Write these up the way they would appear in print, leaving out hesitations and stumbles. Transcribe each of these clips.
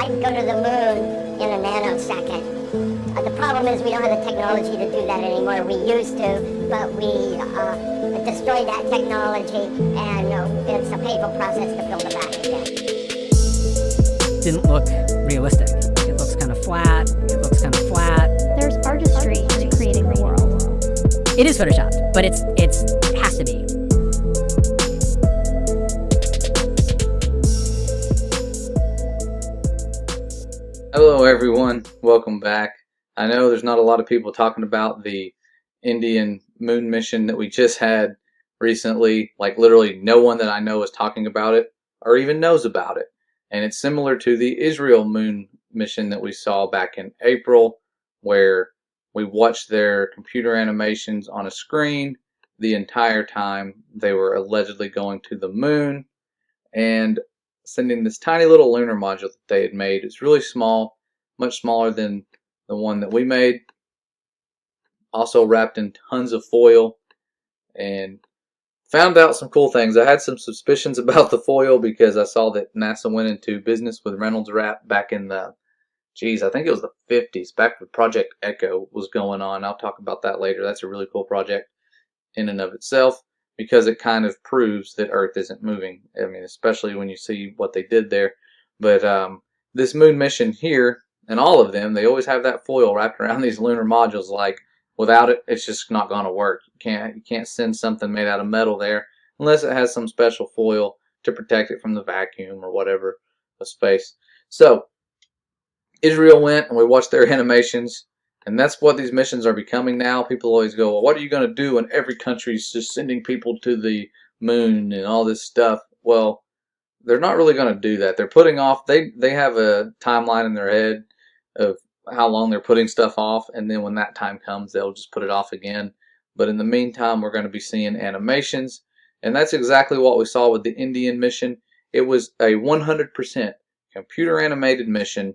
might go to the moon in a nanosecond. The problem is we don't have the technology to do that anymore. We used to, but we destroyed that technology, and it's a painful process to build it back again. Didn't look realistic. It looks kind of flat. It looks kind of flat. There's artistry to creating the world. It is photoshopped, but it has to be. Hello everyone, welcome back. I know there's not a lot of people talking about the Indian moon mission that we just had recently. Like literally no one that I know is talking about it or even knows about it. And it's similar to the Israel moon mission that we saw back in April, where we watched their computer animations on a screen the entire time they were allegedly going to the moon and sending this tiny little lunar module that they had made. It's really small, much smaller than the one that we made. Also wrapped in tons of foil, and found out some cool things. I had some suspicions about the foil because I saw that NASA went into business with Reynolds Wrap back in the, I think it was the 50s, back when Project Echo was going on. I'll talk about that later. That's a really cool project in and of itself, because it kind of proves that Earth isn't moving. I mean, especially when you see what they did there. But this moon mission here, and all of them, they always have that foil wrapped around these lunar modules. Like, without it, it's just not going to work. You can't send something made out of metal there unless it has some special foil to protect it from the vacuum or whatever of space. So Israel went and we watched their animations, and that's what these missions are becoming now. People always go, well, what are you going to do when every country's just sending people to the moon and all this stuff? Well, they're not really going to do that. They're putting off, they have a timeline in their head of how long they're putting stuff off, and then when that time comes, they'll just put it off again. But in the meantime, we're going to be seeing animations, and that's exactly what we saw with the Indian mission. It was a 100% computer animated mission,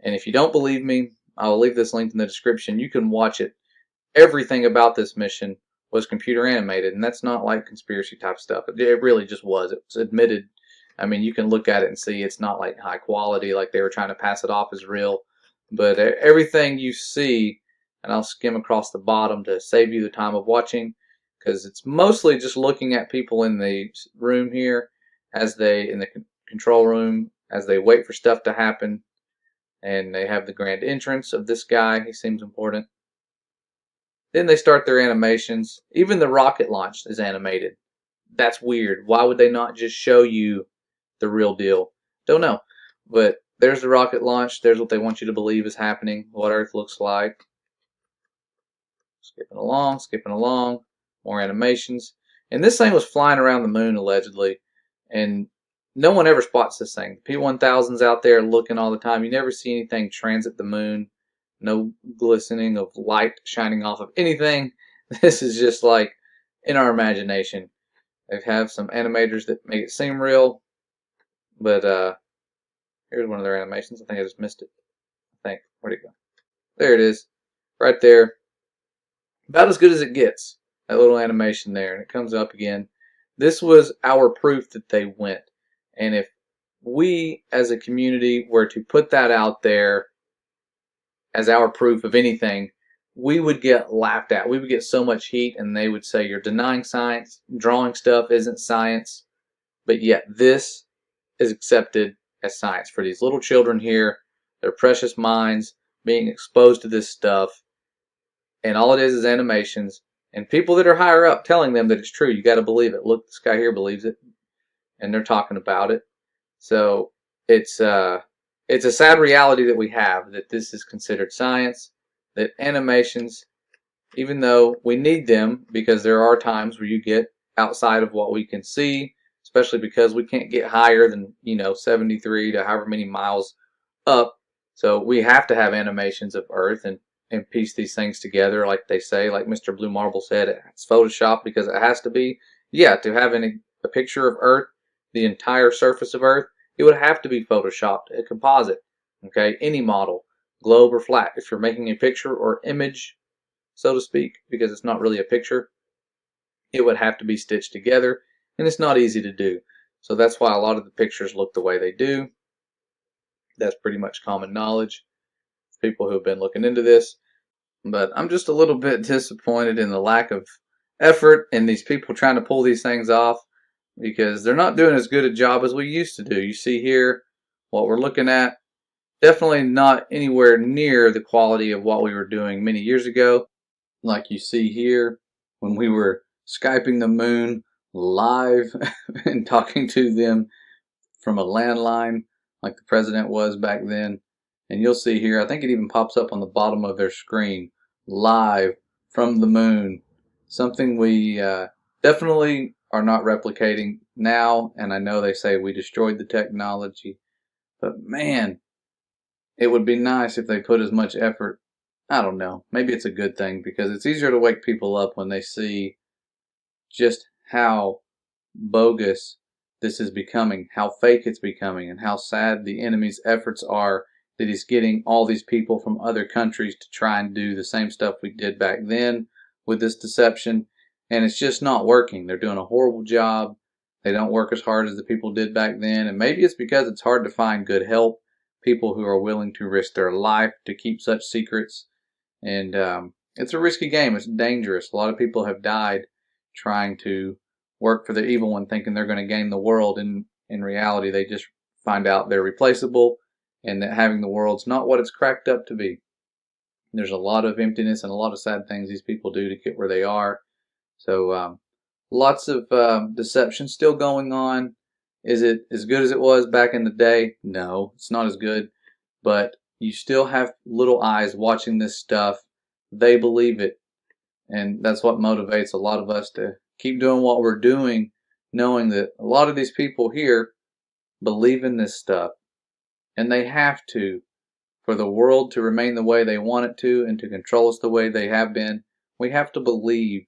and if you don't believe me, I'll leave this link in the description. You can watch it. Everything about this mission was computer animated, and that's not like conspiracy type stuff. It really just was. It was admitted. I mean, you can look at it and see it's not like high quality, like they were trying to pass it off as real. But everything you see, and I'll skim across the bottom to save you the time of watching, because it's mostly just looking at people in the room here, in the control room, as they wait for stuff to happen. And they have the grand entrance of this guy. He seems important. Then they start their animations. Even the rocket launch is animated. That's weird. Why would they not just show you the real deal? Don't know. But there's the rocket launch. There's what they want you to believe is happening, what Earth looks like. Skipping along. More animations. And this thing was flying around the moon, allegedly. And no one ever spots this thing. The P-1000's out there looking all the time. You never see anything transit the moon. No glistening of light shining off of anything. This is just like in our imagination. They have some animators that make it seem real. But here's one of their animations. I think I just missed it. Where'd it go? There it is. Right there. About as good as it gets. That little animation there. And it comes up again. This was our proof that they went. And if we as a community were to put that out there as our proof of anything, we would get laughed at. We would get so much heat, and they would say, you're denying science, drawing stuff isn't science. But yet this is accepted as science for these little children here, their precious minds being exposed to this stuff. And all it is animations, and people that are higher up telling them that it's true. You got to believe it. Look, this guy here believes it. And they're talking about it. So it's a sad reality that we have, that this is considered science, that animations, even though we need them, because there are times where you get outside of what we can see, especially because we can't get higher than 73 to however many miles up. So we have to have animations of Earth and piece these things together, like they say, like Mr. Blue Marble said, it's Photoshop because it has to be. Yeah, to have a picture of Earth, the entire surface of Earth, it would have to be photoshopped, a composite. Okay, any model, globe or flat. If you're making a picture or image, so to speak, because it's not really a picture, it would have to be stitched together, and it's not easy to do. So that's why a lot of the pictures look the way they do. That's pretty much common knowledge. People who have been looking into this. But I'm just a little bit disappointed in the lack of effort in these people trying to pull these things off, because they're not doing as good a job as we used to do. You see here what we're looking at. Definitely not anywhere near the quality of what we were doing many years ago. Like you see here, when we were Skyping the moon live and talking to them from a landline like the president was back then. And you'll see here, I think it even pops up on the bottom of their screen, live from the moon. Something we definitely are not replicating now. And I know they say we destroyed the technology, but man, it would be nice if they put as much effort. I don't know. Maybe it's a good thing, because it's easier to wake people up when they see just how bogus this is becoming, how fake it's becoming, and how sad the enemy's efforts are that he's getting all these people from other countries to try and do the same stuff we did back then with this deception. And it's just not working. They're doing a horrible job. They don't work as hard as the people did back then. And maybe it's because it's hard to find good help, people who are willing to risk their life to keep such secrets. And it's a risky game. It's dangerous. A lot of people have died trying to work for the evil one, thinking they're going to gain the world. And in reality, they just find out they're replaceable, and that having the world's not what it's cracked up to be. There's a lot of emptiness and a lot of sad things these people do to get where they are. So lots of deception still going on. Is it as good as it was back in the day? No, it's not as good. But you still have little eyes watching this stuff. They believe it. And that's what motivates a lot of us to keep doing what we're doing, knowing that a lot of these people here believe in this stuff. And they have to, for the world to remain the way they want it to and to control us the way they have been. We have to believe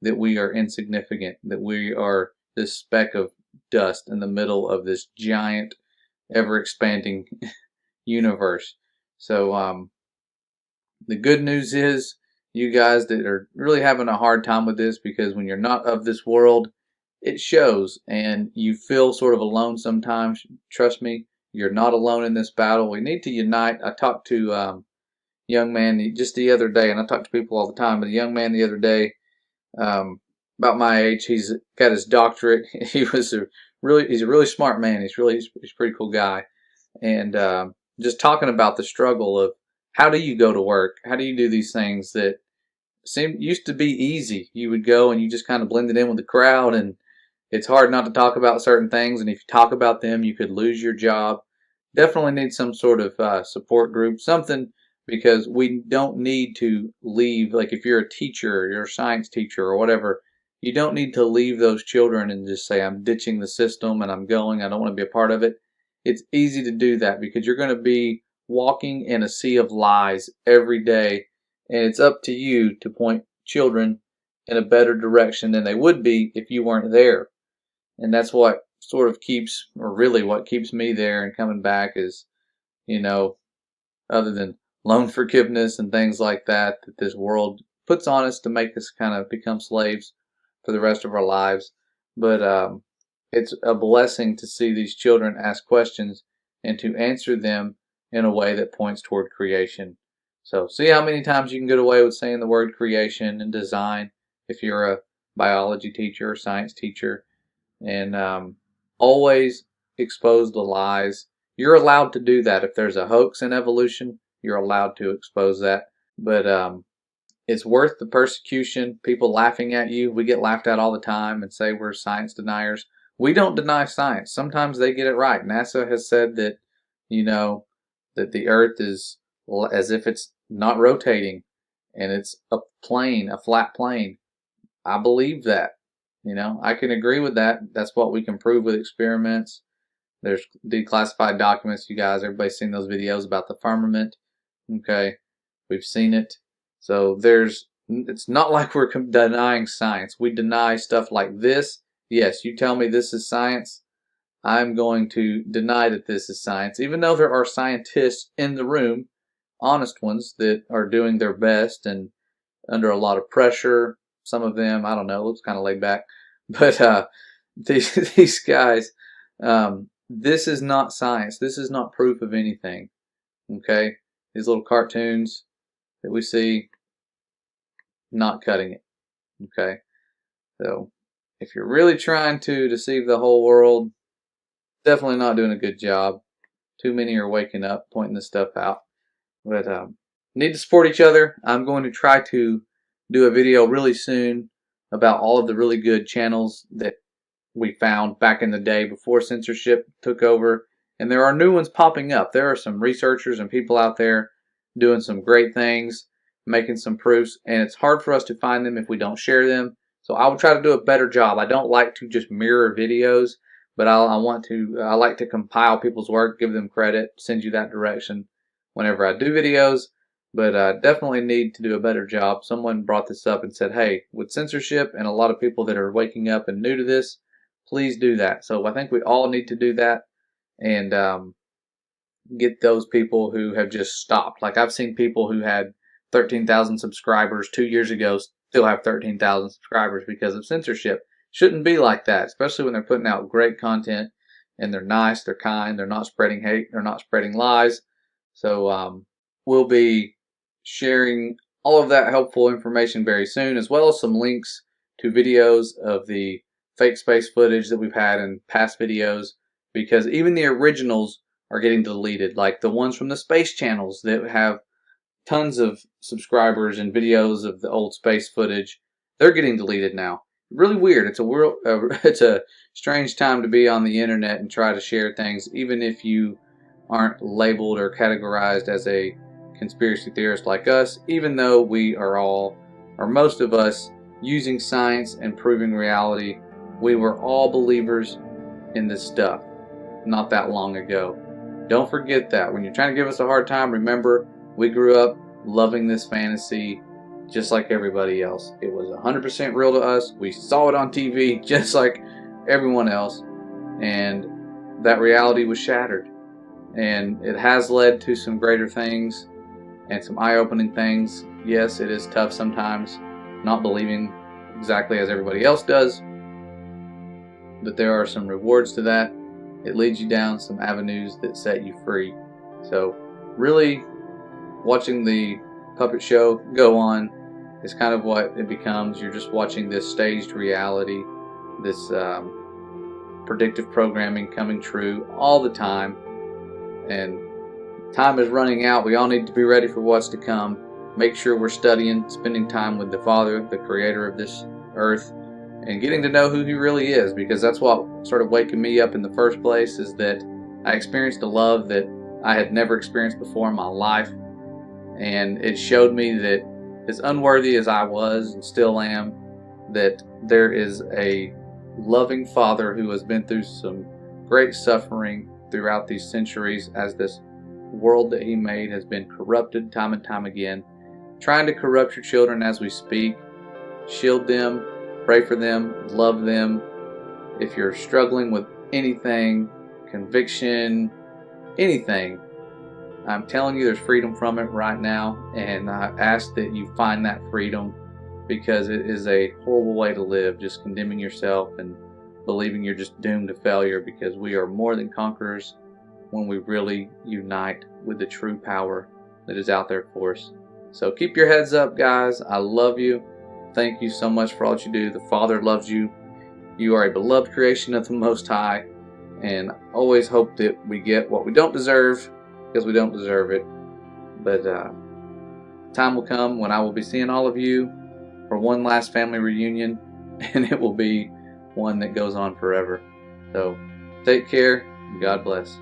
that we are insignificant, that we are this speck of dust in the middle of this giant, ever-expanding universe. So the good news is, you guys that are really having a hard time with this, because when you're not of this world, it shows, and you feel sort of alone sometimes. Trust me, you're not alone in this battle. We need to unite. I talked to a young man just the other day, and I talk to people all the time, but a young man the other day, about my age, he's got his doctorate. He's a really smart man. He's a pretty cool guy. And just talking about the struggle of, how do you go to work? How do you do these things that used to be easy? You would go and you just kind of blended in with the crowd, and it's hard not to talk about certain things. And if you talk about them, you could lose your job. Definitely need some sort of support group, something, because we don't need to leave. Like if you're a teacher, or you're a science teacher or whatever, you don't need to leave those children and just say, I'm ditching the system and I'm going. I don't want to be a part of it. It's easy to do that, because you're going to be walking in a sea of lies every day, and it's up to you to point children in a better direction than they would be if you weren't there. And that's what sort of keeps, or really what keeps me there and coming back is, other than loan forgiveness and things like that this world puts on us to make us kind of become slaves for the rest of our lives. But it's a blessing to see these children ask questions and to answer them in a way that points toward creation. So see how many times you can get away with saying the word creation and design if you're a biology teacher or science teacher, and always expose the lies. You're allowed to do that. If there's a hoax in evolution, you're allowed to expose that. But it's worth the persecution, people laughing at you. We get laughed at all the time and say we're science deniers. We don't deny science. Sometimes they get it right. NASA has said that, that the Earth is as if it's not rotating and it's a flat plane. I believe that. I can agree with that. That's what we can prove with experiments. There's declassified documents, you guys. Everybody's seen those videos about the firmament. Okay, we've seen it. So it's not like we're denying science. We deny stuff like this. Yes, you tell me this is science, I'm going to deny that this is science, even though there are scientists in the room, honest ones, that are doing their best and under a lot of pressure. Some of them, I don't know, looks kind of laid back. But these guys, this is not science. This is not proof of anything. Okay? These little cartoons that we see, not cutting it. Okay? So, if you're really trying to deceive the whole world, definitely not doing a good job. Too many are waking up, pointing this stuff out. But need to support each other. I'm going to try to do a video really soon about all of the really good channels that we found back in the day before censorship took over. And there are new ones popping up. There are some researchers and people out there doing some great things, making some proofs, and it's hard for us to find them if we don't share them. So I will try to do a better job. I don't like to just mirror videos, but I like to compile people's work, give them credit, send you that direction whenever I do videos. But I definitely need to do a better job. Someone brought this up and said, hey, with censorship and a lot of people that are waking up and new to this, please do that. So I think we all need to do that and get those people who have just stopped. Like I've seen people who had 13,000 subscribers 2 years ago still have 13,000 subscribers because of censorship. Shouldn't be like that, especially when they're putting out great content and they're nice, they're kind, they're not spreading hate, they're not spreading lies. So we'll be sharing all of that helpful information very soon, as well as some links to videos of the fake space footage that we've had in past videos, because even the originals are getting deleted, like the ones from the space channels that have tons of subscribers and videos of the old space footage. They're getting deleted now. Really weird. It's a strange time to be on the internet and try to share things, even if you aren't labeled or categorized as a conspiracy theorist like us, even though we are all, or most of us, using science and proving reality. We were all believers in this stuff not that long ago. Don't forget that. When you're trying to give us a hard time, remember, we grew up loving this fantasy just like everybody else. It was 100% real to us. We saw it on TV just like everyone else, and that reality was shattered. And it has led to some greater things and some eye-opening things. Yes, it is tough sometimes not believing exactly as everybody else does, but there are some rewards to that. It leads you down some avenues that set you free. So really, watching the puppet show go on is kind of what it becomes. You're just watching this staged reality, this predictive programming coming true all the time. And time is running out. We all need to be ready for what's to come. Make sure we're studying, spending time with the Father, the creator of this earth, and getting to know who he really is, because that's what started waking me up in the first place, is that I experienced a love that I had never experienced before in my life. And it showed me that, as unworthy as I was and still am, that there is a loving Father who has been through some great suffering throughout these centuries, as this world that he made has been corrupted time and time again. Trying to corrupt your children as we speak. Shield them, pray for them, love them. If you're struggling with anything, conviction, anything, I'm telling you, there's freedom from it right now, and I ask that you find that freedom, because it is a horrible way to live, just condemning yourself and believing you're just doomed to failure, because we are more than conquerors when we really unite with the true power that is out there for us. So keep your heads up, guys. I love you. Thank you so much for all that you do. The Father loves you. You are a beloved creation of the Most High, and always hope that we get what we don't deserve, because we don't deserve it. But time will come when I will be seeing all of you for one last family reunion, and it will be one that goes on forever. So take care, and God bless.